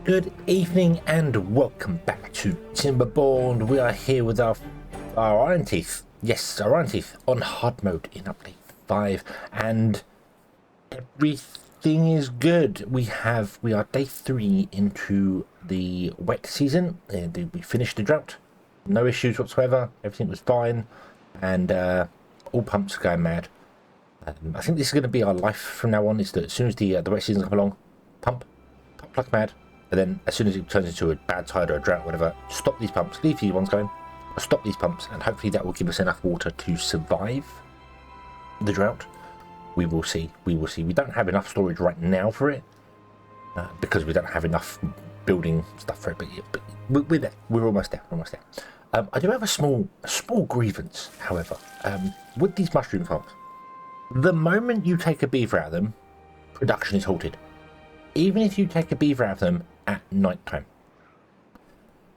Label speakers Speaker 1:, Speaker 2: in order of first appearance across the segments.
Speaker 1: Good evening and welcome back to Timberborn. We are here with our Iron Teeth. Yes, our Iron Teeth on hard mode in update 5, and everything is good. We are day 3 into the wet season, and we finished the drought. No issues whatsoever. Everything was fine, and all pumps are going mad. I think this is going to be our life from now on. Is that as soon as the wet season comes along, pump like mad. And then as soon as it turns into a bad tide or a drought, whatever, stop these pumps, leave these ones going, stop these pumps, and hopefully that will give us enough water to survive the drought. We will see. We don't have enough storage right now for it, because we don't have enough building stuff for it, but we're there. We're almost there. I do have a small grievance, however, with these mushroom farms. The moment you take a beaver out of them, production is halted. Even if you take a beaver out of them at night time.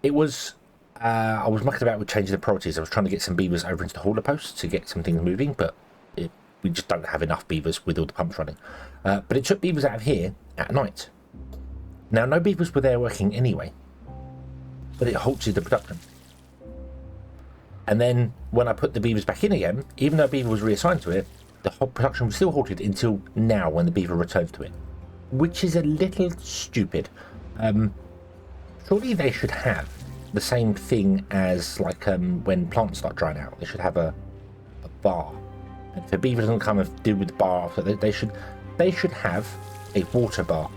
Speaker 1: It was, I was mucking about with changing the priorities. I was trying to get some beavers over into the hauler posts to get some things moving, but we just don't have enough beavers with all the pumps running. But it took beavers out of here at night. Now, no beavers were there working anyway, but it halted the production. And then when I put the beavers back in again, even though beaver was reassigned to it, the whole production was still halted until now when the beaver returns to it. Which is a little stupid. Surely they should have the same thing as like when plants start drying out. They should have a bar. And if a beaver doesn't come and deal with the bar, they should have a water bar.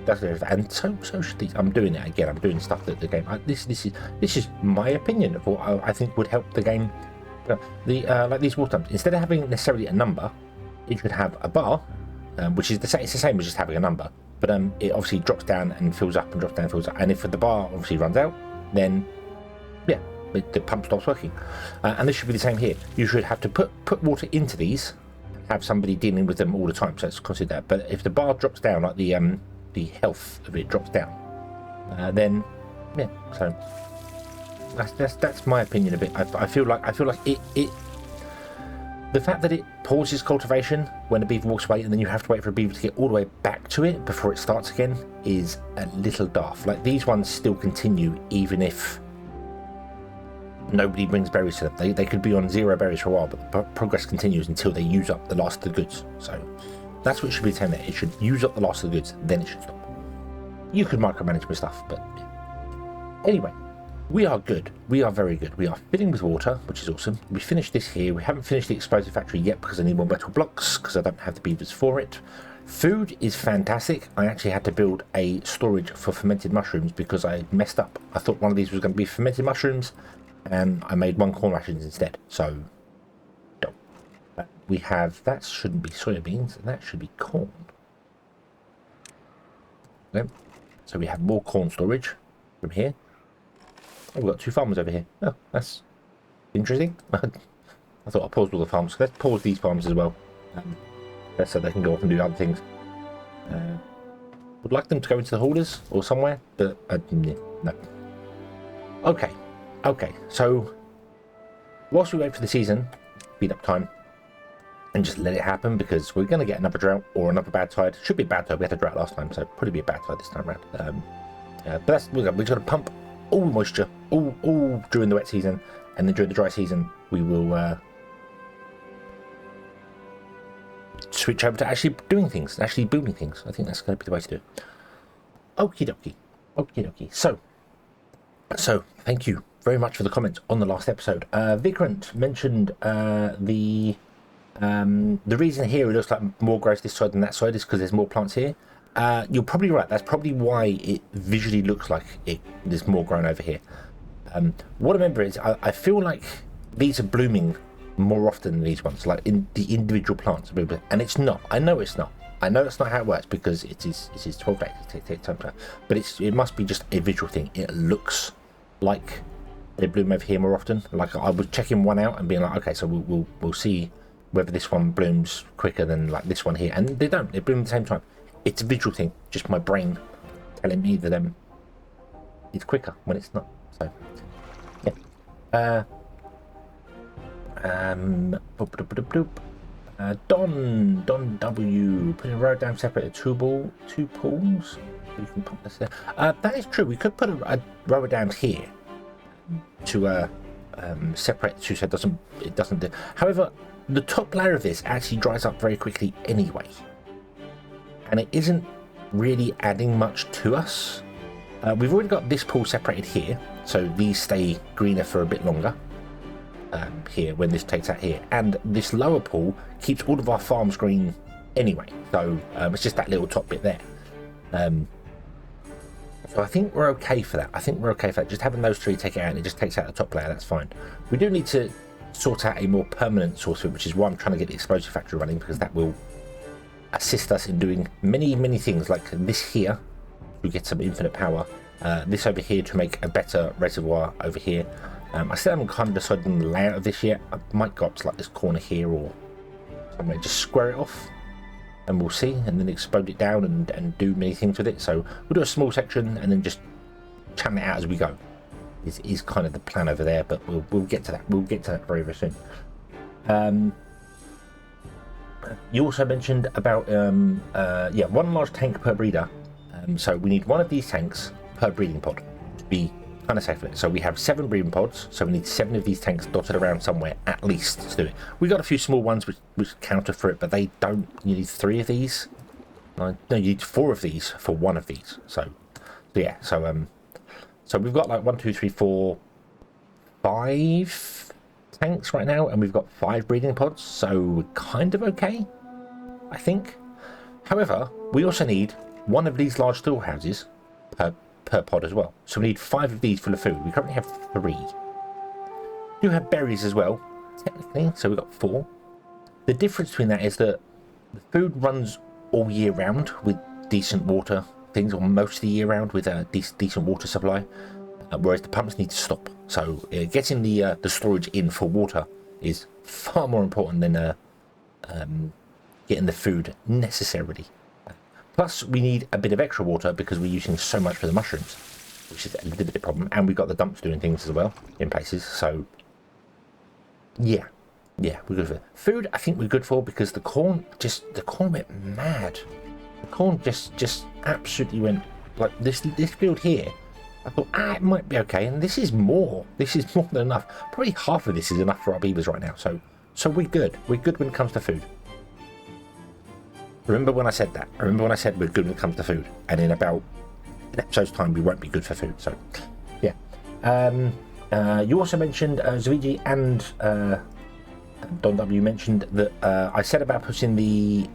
Speaker 1: That's it. And so should these. I'm doing it again. I'm doing stuff that the game. This is my opinion of what I think would help the game. Like these water pumps. Instead of having necessarily a number, it should have a bar. Which is it's the same as just having a number, but it obviously drops down and fills up and drops down and fills up. And if the bar obviously runs out, then yeah, the pump stops working. And this should be the same here. You should have to put water into these, have somebody dealing with them all the time. So it's considered that. But if the bar drops down, like the health of it drops down, then yeah. So that's my opinion of it. I feel like it. The fact that it pauses cultivation when a beaver walks away and then you have to wait for a beaver to get all the way back to it before it starts again is a little daft. Like, these ones still continue even if nobody brings berries to them. They could be on 0 berries for a while, but the progress continues until they use up the last of the goods. So that's what should be saying there. It should use up the last of the goods, then it should stop. You could micromanage with stuff, but anyway. We are good. We are very good. We are filling with water, which is awesome. We finished this here. We haven't finished the explosive factory yet because I need more metal blocks because I don't have the beavers for it. Food is fantastic. I actually had to build a storage for fermented mushrooms because I messed up. I thought one of these was going to be fermented mushrooms and I made 1 corn rations instead. So, no. We have, that shouldn't be soybeans, that should be corn. Okay. So we have more corn storage from here. Oh, we've got 2 farmers over here. Oh, that's interesting. I thought I paused all the farms. Let's pause these farms as well. So they can go off and do other things. Would like them to go into the haulers or somewhere, but no. Okay. So whilst we wait for the season, speed up time, and just let it happen because we're going to get another drought or another bad tide. Should be a bad tide. We had a drought last time, so probably be a bad tide this time around. But we're going to pump all moisture, all during the wet season, and then during the dry season, we will switch over to actually doing things, actually building things. I think that's going to be the way to do it. Okie dokie. So thank you very much for the comments on the last episode. Vikrant mentioned the reason here it looks like more grows this side than that side is because there's more plants here. You're probably right. That's probably why it visually looks like there's more grown over here. What I remember is I feel like these are blooming more often than these ones, like in the individual plants. And it's not. I know it's not. I know that's not how it works because it is 12 days. It takes time to, but it must be just a visual thing. It looks like they bloom over here more often. Like I was checking one out and being like, okay, so we'll see whether this one blooms quicker than like this one here, and they don't. They bloom at the same time. It's a visual thing, just my brain telling me that it's quicker when it's not. So, yeah. Don W, putting a road down separated two pools. You can pump this there. That is true. We could put a rower down here to separate the two, so it doesn't do. However, the top layer of this actually dries up very quickly anyway, and it isn't really adding much to us. We've already got this pool separated here, so these stay greener for a bit longer. Here, when this takes out here, and this lower pool keeps all of our farms green anyway, so it's just that little top bit there. So I think we're okay for that. Just having those three take it out, and it just takes out the top layer, that's fine. We do need to sort out a more permanent source of it, which is why I'm trying to get the explosive factory running, because that will assist us in doing many things, like this here to get some infinite power, this over here to make a better reservoir over here. I still haven't kind of decided on the layout of this yet. I might go up to like this corner here or somewhere, just square it off, and we'll see, and then explode it down and do many things with it. So we'll do a small section and then just channel it out as we go. Is kind of the plan over there, but we'll get to that. We'll get to that very soon. You also mentioned about one large tank per breeder. So we need one of these tanks per breeding pod to be kind of safe for it. So we have 7 breeding pods, so we need 7 of these tanks dotted around somewhere at least to do it. We got a few small ones which counter for it, but they don't. You need 3 of these. No, you need 4 of these for one of these. So we've got like 1, 2, 3, 4, 5 tanks right now, and we've got 5 breeding pods, so we're kind of okay, I think. However, we also need 1 of these large storehouses per pod as well. So we need 5 of these full of food. We currently have 3. We do have berries as well, technically, so we've got 4. The difference between that is that the food runs all year round with decent water things, or most of the year round with a decent water supply, whereas the pumps need to stop. So getting the storage in for water is far more important than getting the food necessarily. Plus, we need a bit of extra water because we're using so much for the mushrooms, which is a little bit of a problem. And we've got the dumps doing things as well in places. So, yeah, we're good for it. Food. I think we're good for, because the corn went mad. The corn just absolutely went like this field here. I thought, it might be okay, and this is more. This is more than enough. Probably half of this is enough for our beavers right now. So we're good. We're good when it comes to food. Remember when I said that? I remember when I said we're good when it comes to food, and in about an episode's time we won't be good for food. So, yeah. You also mentioned Zwigi and Don W mentioned that I said about putting the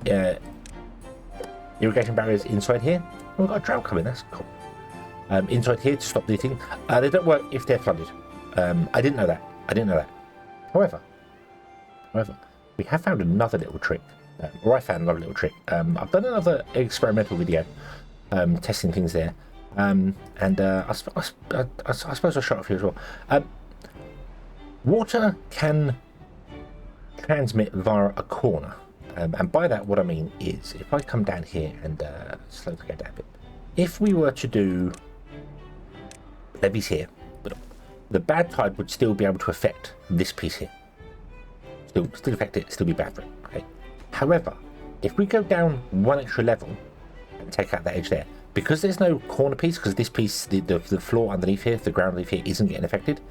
Speaker 1: irrigation barriers inside here. We've got a drought coming. That's cool. Inside here to stop the thing. They don't work if they're flooded. I didn't know that. However, we have found another little trick. I found another little trick. I've done another experimental video testing things there, and I suppose I'll show it for you as well. Water can transmit via a corner, and by that what I mean is, if I come down here and slowly go down a bit, if we were to do levees here, but the bad tide would still be able to affect this piece here. Still affect it, still be bad for it. Okay. However, if we go down one extra level and take out that edge there, because there's no corner piece, because this piece, the floor underneath here, the ground underneath here isn't getting affected,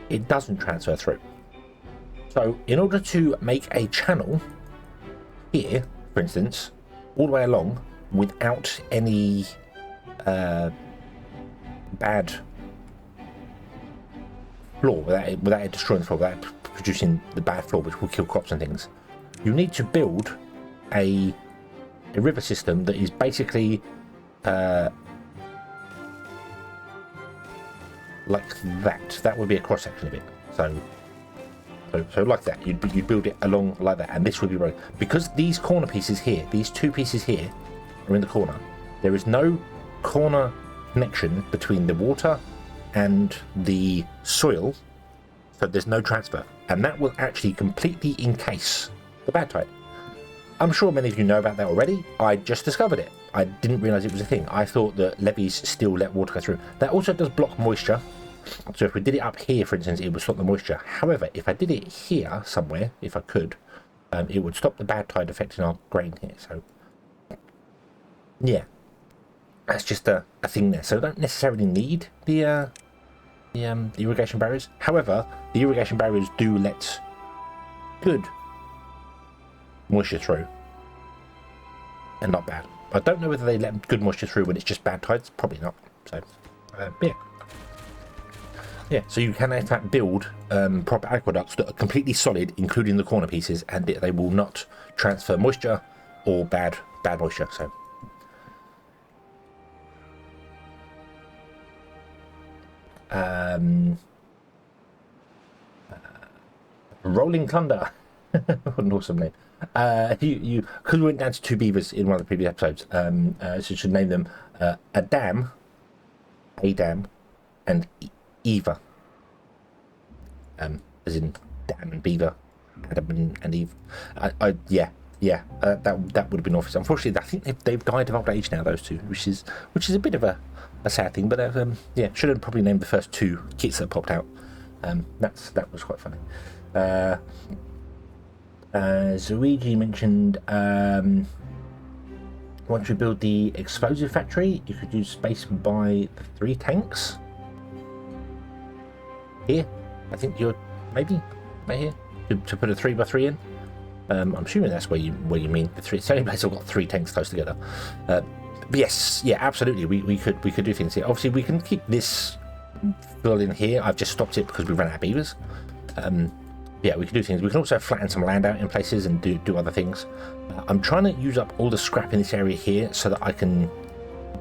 Speaker 1: it doesn't transfer through. So in order to make a channel here, for instance, all the way along without any bad floor, without it destroying the floor, without producing the bad floor which will kill crops and things, you need to build a river system that is basically like that. That would be a cross section of it. So like that, you'd build it along like that, and this would be road. Because these corner pieces here, these 2 pieces here, are in the corner. There is no corner connection between the water and the soil, so there's no transfer, and that will actually completely encase the bad tide. I'm sure many of you know about that already. I just discovered it. I didn't realize it was a thing. I thought that levees still let water go through. That also does block moisture. So if we did it up here, for instance, it would stop the moisture. However, if I did it here somewhere, if I could, it would stop the bad tide affecting our grain here. So yeah, that's just a thing there. So we don't necessarily need the irrigation barriers. However, the irrigation barriers do let good moisture through and not bad. I don't know whether they let good moisture through when it's just bad tides. Probably not. So yeah, so you can in fact build proper aqueducts that are completely solid, including the corner pieces, and they will not transfer moisture or bad moisture. So Rolling Thunder. What an awesome name. You because we went down to 2 beavers in one of the previous episodes, so you should name them Adam, and Eva, as in Dan and Beaver, Adam and Eve. That would have been awful. Unfortunately, I think they've died of old age now, those two, which is a bit of a sad thing. But should have probably named the first 2 kits that popped out. That was quite funny. Zoigi mentioned once you build the explosive factory, you could use space and buy the 3 tanks. Here, I think you're maybe right here to put a 3x3 in. I'm assuming that's where you mean the 3. It's the only place I've got 3 tanks close together. But yes, yeah, absolutely. We could do things here. Obviously, we can keep this fill in here. I've just stopped it because we ran out of beavers. Yeah, we can do things. We can also flatten some land out in places and do other things. I'm trying to use up all the scrap in this area here so that I can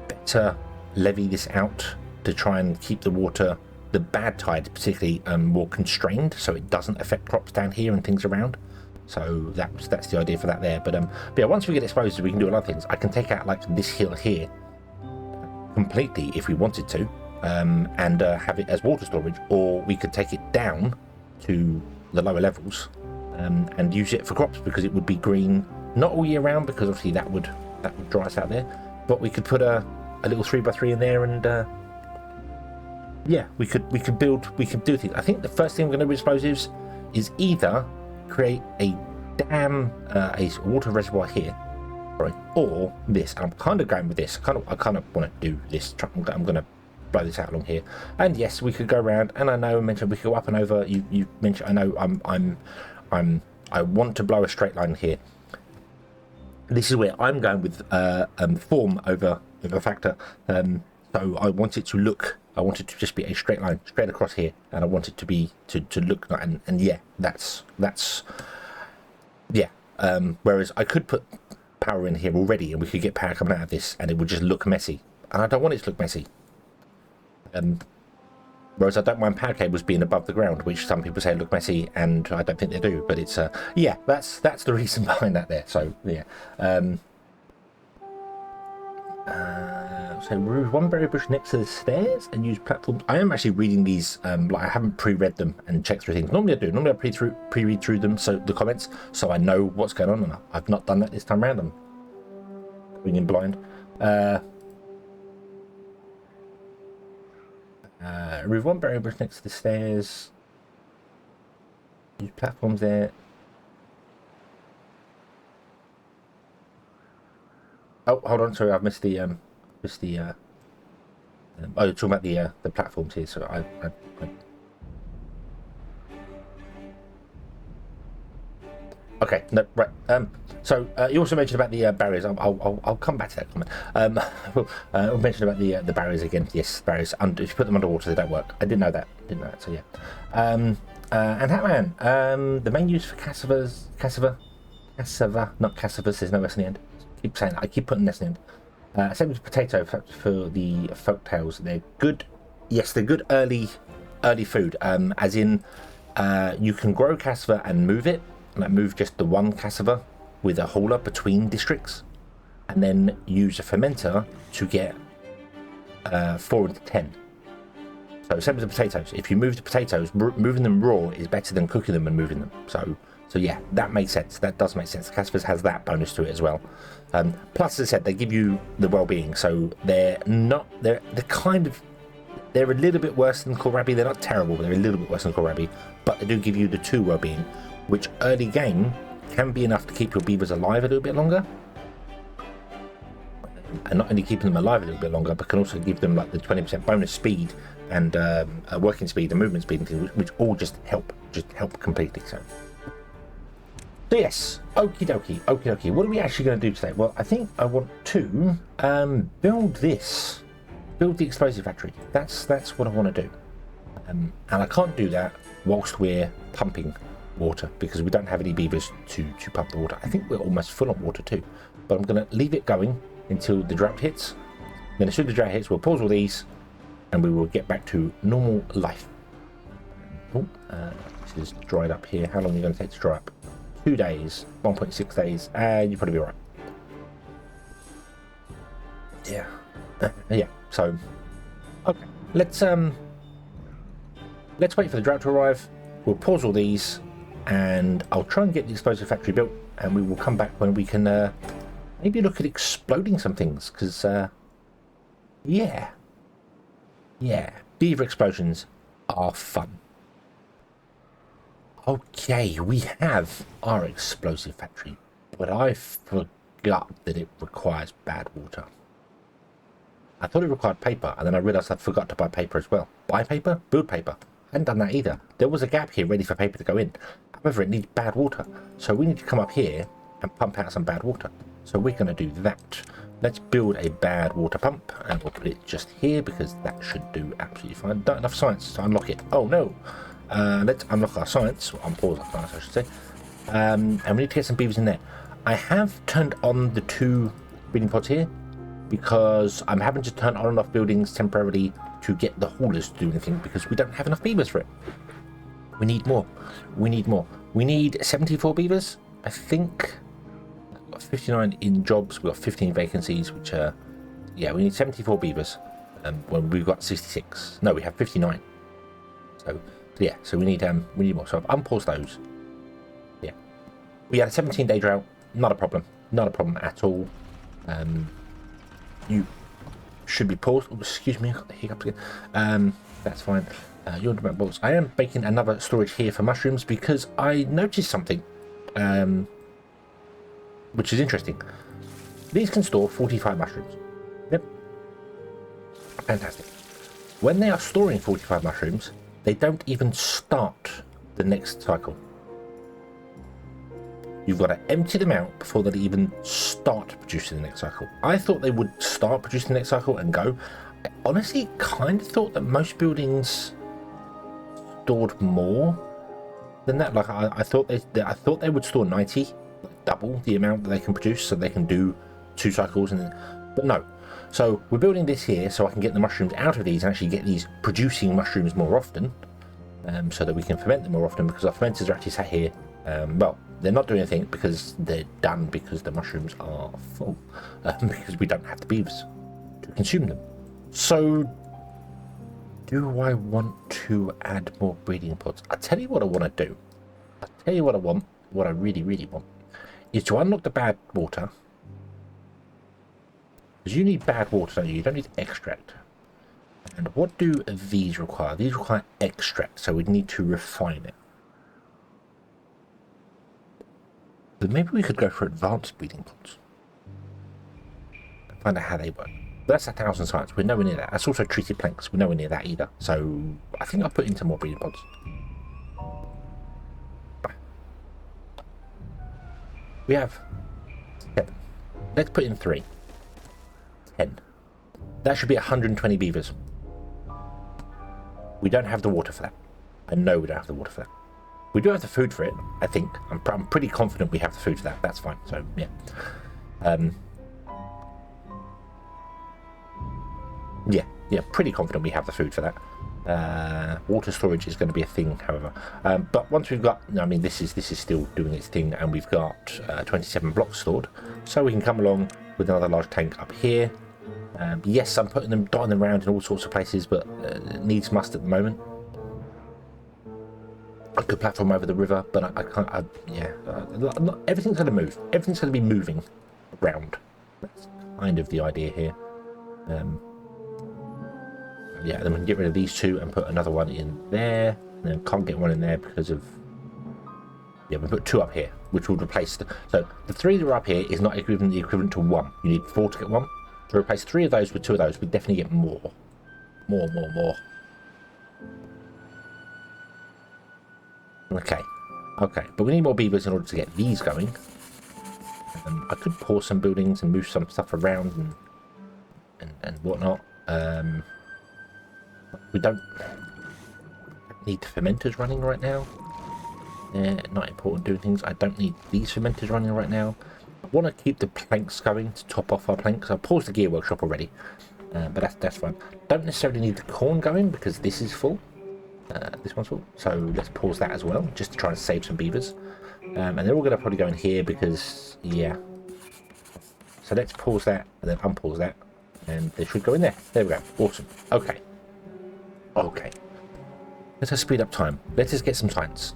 Speaker 1: better levy this out to try and keep the water, the bad tide particularly, more constrained, so it doesn't affect crops down here and things around. So that's the idea for that there. But yeah, once we get exposed, we can do a lot of things. I can take out like this hill here completely if we wanted to, and have it as water storage, or we could take it down to the lower levels and use it for crops, because it would be green not all year round, because obviously that would dry us out there. But we could put a little 3x3 in there, and yeah, we could do things. I think the first thing we're going to do with explosives is either create a dam, a water reservoir here, right, or this. I'm kind of going with this. I kind of want to do this. I'm going to blow this out along here. And yes, we could go around, and I know I mentioned we could go up and over. You mentioned, I know I want to blow a straight line here. This is where I'm going with form over factor. So I want it to just be a straight line straight across here, and I want it to be to look, and yeah, that's yeah. Whereas I could put power in here already, and we could get power coming out of this, and it would just look messy, and I don't want it to look messy. Whereas I don't mind power cables being above the ground, which some people say look messy, and I don't think they do. But it's yeah, that's the reason behind that there. So yeah. So remove 1 berry bush next to the stairs and use platforms. I am actually reading these, like I haven't pre-read them and checked through things. Normally I do. Normally I pre-read through them, so the comments, so I know what's going on, and I've not done that this time around. I'm going in blind. Remove 1 berry bush next to the stairs. Use platforms there. Oh, hold on. Sorry, I've missed the oh, you're talking about the platforms here. So I okay, no, right. So you also mentioned about the barriers. I'll come back to that comment. We'll mention about the barriers again. Yes, barriers. If you put them underwater, they don't work. I didn't know that. So yeah. And Hatman. The main use for cassava, not cassavas. There's no S in the end. Keep saying that. I keep putting this in. Same with potato for the folktales. They're good. Yes, they're good early food. As in, you can grow cassava and move it, like move just the one cassava with a hauler between districts, and then use a fermenter to get 4 into 10. So same with the potatoes. If you move the potatoes, moving them raw is better than cooking them and moving them. So yeah, that makes sense. That does make sense. Cassavas has that bonus to it as well. Plus, as I said, they give you the well-being. So they're a little bit worse than kohlrabi. They're not terrible, but they're a little bit worse than kohlrabi. But they do give you the 2 well-being, which early game can be enough to keep your beavers alive a little bit longer. And not only keeping them alive a little bit longer, but can also give them like the 20% bonus speed and working speed and movement speed, which all just help completely. So yes, okie dokie. What are we actually going to do today? Well, I think I want to build the explosive factory. That's what I want to do, and I can't do that whilst we're pumping water because we don't have any beavers to pump the water. I think we're almost full on water too, but I'm going to leave it going until the drought hits. Then as soon as the drought hits, we'll pause all these and we will get back to normal life. Oh, this is dried up here. How long are you going to take to dry up? 2 days, 1.6 days, and you'll probably be right. Yeah. Yeah, so okay, let's wait for the drought to arrive. We'll pause all these and I'll try and get the explosive factory built, and we will come back when we can maybe look at exploding some things, because yeah, beaver explosions are fun. Okay, we have our explosive factory, but I forgot that it requires bad water. I thought it required paper, and then I realised I forgot to buy paper as well. Buy paper? Build paper. I hadn't done that either. There was a gap here ready for paper to go in. However, it needs bad water. So we need to come up here and pump out some bad water. So we're going to do that. Let's build a bad water pump, and we'll put it just here because that should do absolutely fine. Not enough science to unlock it. Oh no. Let's unlock our science. Or unpause our science, I should say. And we need to get some beavers in there. I have turned on the 2 breeding pods here, because I'm having to turn on and off buildings temporarily to get the haulers to do anything, because we don't have enough beavers for it. We need more. We need 74 beavers, I think. We've got 59 in jobs. We've got 15 vacancies, which are... Yeah, we need 74 beavers. When we've got 66. No, we have 59. So, yeah, so we need more. So I've unpaused those. Yeah. We had a 17-day drought. Not a problem. Not a problem at all. You should be paused. Oh, excuse me, I've got the hiccups again. That's fine. You're about balls. I am making another storage here for mushrooms because I noticed something, which is interesting. These can store 45 mushrooms. Yep. Fantastic. When they are storing 45 mushrooms, they don't even start the next cycle. You've got to empty them out before they even start producing the next cycle. I thought they would start producing the next cycle and go. I honestly kind of thought that most buildings stored more than that. Like I thought they would store 90, double the amount that they can produce, so they can do 2 cycles. But no. So we're building this here so I can get the mushrooms out of these and actually get these producing mushrooms more often, so that we can ferment them more often, because our fermenters are actually sat here. Well, they're not doing anything because they're done because the mushrooms are full, because we don't have the beavers to consume them. So do I want to add more breeding pods? I'll tell you what I want to do. I'll tell you what I want. What I really, really want is to unlock the bad water. Because you need bad water, don't you? You don't need extract. And what do these require? These require extract, so we need to refine it. But maybe we could go for advanced breeding pods. Find out how they work. But that's 1,000 science. We're nowhere near that. That's also treated planks. We're nowhere near that either. So I think I'll put into more breeding pods. We have 7. Let's put in 3. 10. That should be 120 beavers. We don't have the water for that. I know we don't have the water for that. We do have the food for it, I think. I'm pretty confident we have the food for that. That's fine. So, yeah. Yeah, pretty confident we have the food for that. Water storage is going to be a thing, however. But once we've got... I mean, this is still doing its thing, and we've got 27 blocks stored. So we can come along with another large tank up here. Yes, I'm dotting them around in all sorts of places, but needs must at the moment. I could platform over the river, but I can't. Everything's going to move. Everything's going to be moving around. That's kind of the idea here. Yeah, then we can get rid of these 2 and put another one in there. And then can't get one in there because of Yeah, we put 2 up here, which would replace so the 3 that are up here is not equivalent to 1. You need 4 to get 1. To replace 3 of those with 2 of those, we definitely get more. More. Okay. But we need more beavers in order to get these going. I could pause some buildings and move some stuff around and whatnot. We don't need fermenters running right now. Not important doing things. I don't need these fermenters running right now. I want to keep the planks going to top off our planks. I've paused the gear workshop already, but that's fine. Don't necessarily need the corn going because this is full. This one's full, so let's pause that as well, just to try and save some beavers. And they're all going to probably go in here because, yeah. So let's pause that and then unpause that, and they should go in there. There we go. Awesome. Okay. Let us speed up time. Let us get some science.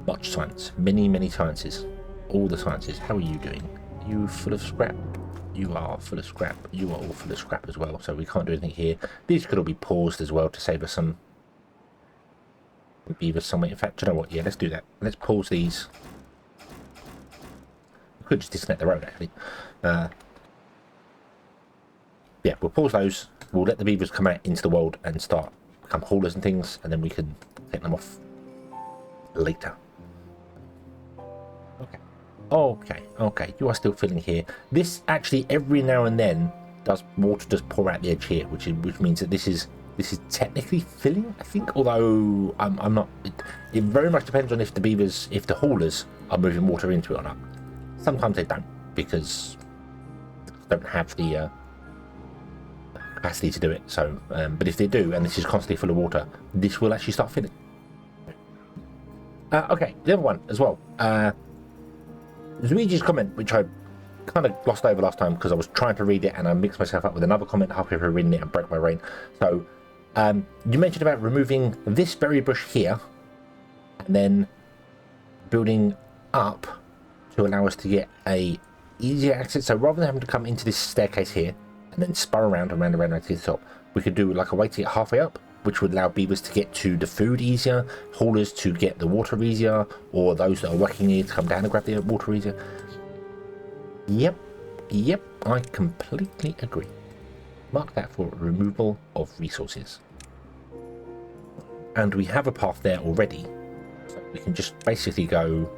Speaker 1: Much science. Many sciences. All the sciences. How are you doing? Are you full of scrap? You are full of scrap. You are all full of scrap as well, so we can't do anything here. These could all be paused as well to save us some beavers somewhere. In fact, you know what? Yeah, let's do that. Let's pause these. We could just disconnect the road, actually. Yeah, we'll pause those. We'll let the beavers come out into the world and start become haulers and things, and then we can take them off later. Okay. You are still filling here. This actually every now and then water does pour out the edge here, which means that this is technically filling, I think. Although I'm not. It very much depends on if the haulers are moving water into it or not. Sometimes they don't because they don't have the capacity to do it. So, but if they do, and this is constantly full of water, this will actually start filling. Okay, the other one as well. Luigi's comment, which I kind of glossed over last time because I was trying to read it and I mixed myself up with another comment halfway through reading it and broke my brain. So, you mentioned about removing this berry bush here and then building up to allow us to get a easier access. So rather than having to come into this staircase here and then spur around to the top, we could do like a way to get halfway up, which would allow beavers to get to the food easier, haulers to get the water easier, or those that are working here to come down and grab the water easier. Yep, I completely agree. Mark that for removal of resources. And we have a path there already, so we can just basically go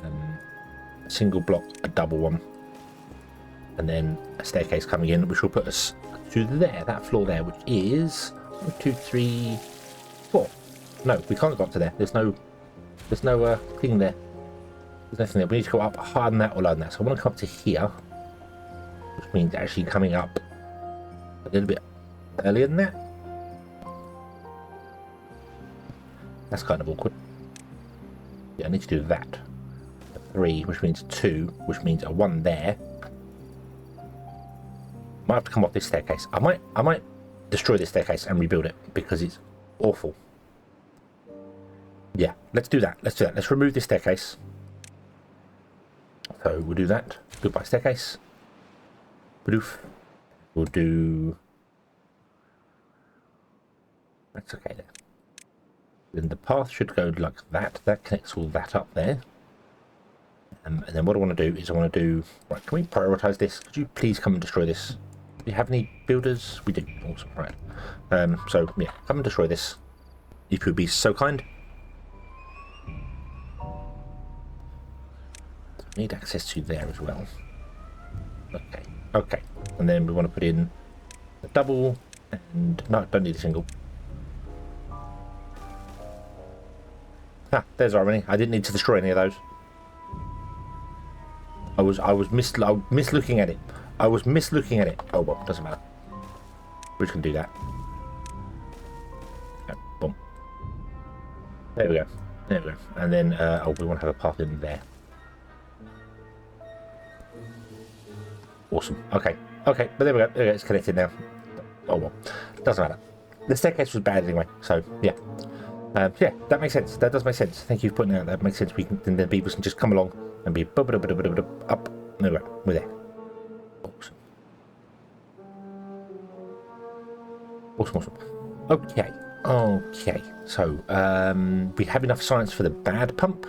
Speaker 1: a single block, a double one, and then a staircase coming in, which will put us to there, that floor there, which is 1, 2, 3, 4. No, we can't go up to there. There's no thing there. There's nothing there. We need to go up higher than that or lower than that. So I want to come up to here, which means actually coming up a little bit earlier than that. That's kind of awkward. Yeah, I need to do that. A 3, which means 2, which means a 1 there. Might have to come off this staircase. I might destroy this staircase and rebuild it because it's awful. Yeah, let's do that. Let's remove this staircase. So we'll do that. Goodbye staircase. Badoof. We'll do. That's okay there. Then the path should go like that. That connects all that up there. And then what I want to do is right, can we prioritize this? Could you please come and destroy this? Do you have any builders? We do. Awesome. Right. So yeah, come and destroy this, if you would be so kind. Need access to there as well. Okay. And then we want to put in a double, and no, don't need a single. There's irony. I didn't need to destroy any of those. I was mislooking at it. Oh well, doesn't matter. We're just gonna do that. Okay, boom. There we go. And then we want to have a path in there. Awesome. Okay. But there we go. It's connected now. Oh well, doesn't matter. The staircase was bad anyway, so yeah. Yeah, that makes sense. That does make sense. Thank you for pointing out. That makes sense. Then the beavers can just come along and be up. There we go. We're there. Awesome. Okay. So we have enough science for the bad pump.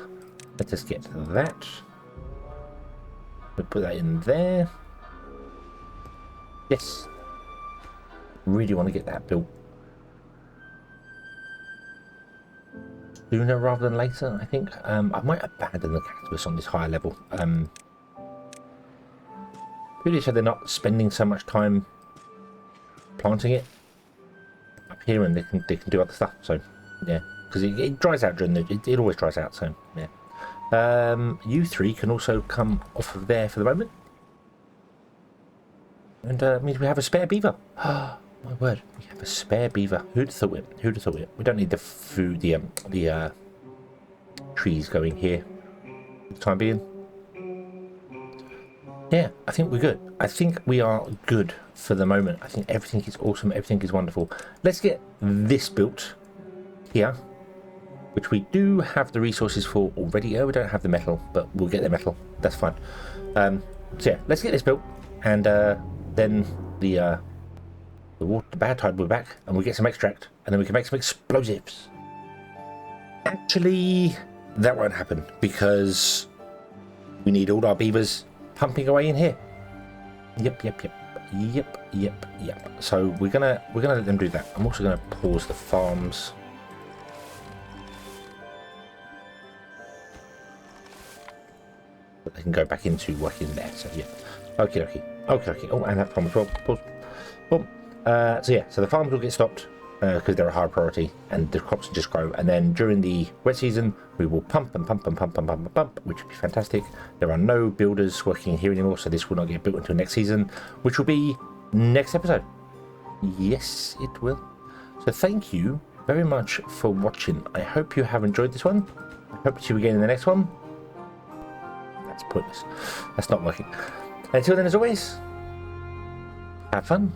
Speaker 1: Let us get that. We'll put that in there. Yes. Really want to get that built sooner rather than later, I think. I might abandon the cactus on this higher level. Really, so they're not spending so much time planting it up here, and they can do other stuff. So yeah, because it dries out during it always dries out. So yeah, you three can also come off of there for the moment, and means we have a spare beaver. My word, we have a spare beaver. Who'd have thought it? Who'd have thought it? We don't need the food, the trees going here for the time being. Yeah, I think we're good. I think we are good for the moment. I think everything is awesome. Everything is wonderful. Let's get this built here, which we do have the resources for already. Oh, we don't have the metal, but we'll get the metal. That's fine. So yeah, let's get this built, and then the bad tide will be back, and we'll get some extract, and then we can make some explosives. Actually, that won't happen because we need all our beavers pumping away in here. Yep. So we're gonna let them do that. I'm also gonna pause the farms. But they can go back into working there. So yeah. Okay. Oh, and that farm as well. Pause. Boom. So yeah, so the farms will get stopped because they're a higher priority, and the crops just grow. And then during the wet season, we will pump, which would be fantastic. There are no builders working here anymore, so this will not get built until next season, which will be next episode. Yes, it will. So thank you very much for watching. I hope you have enjoyed this one. I hope to see you again in the next one. That's pointless. That's not working. Until then, as always, have fun.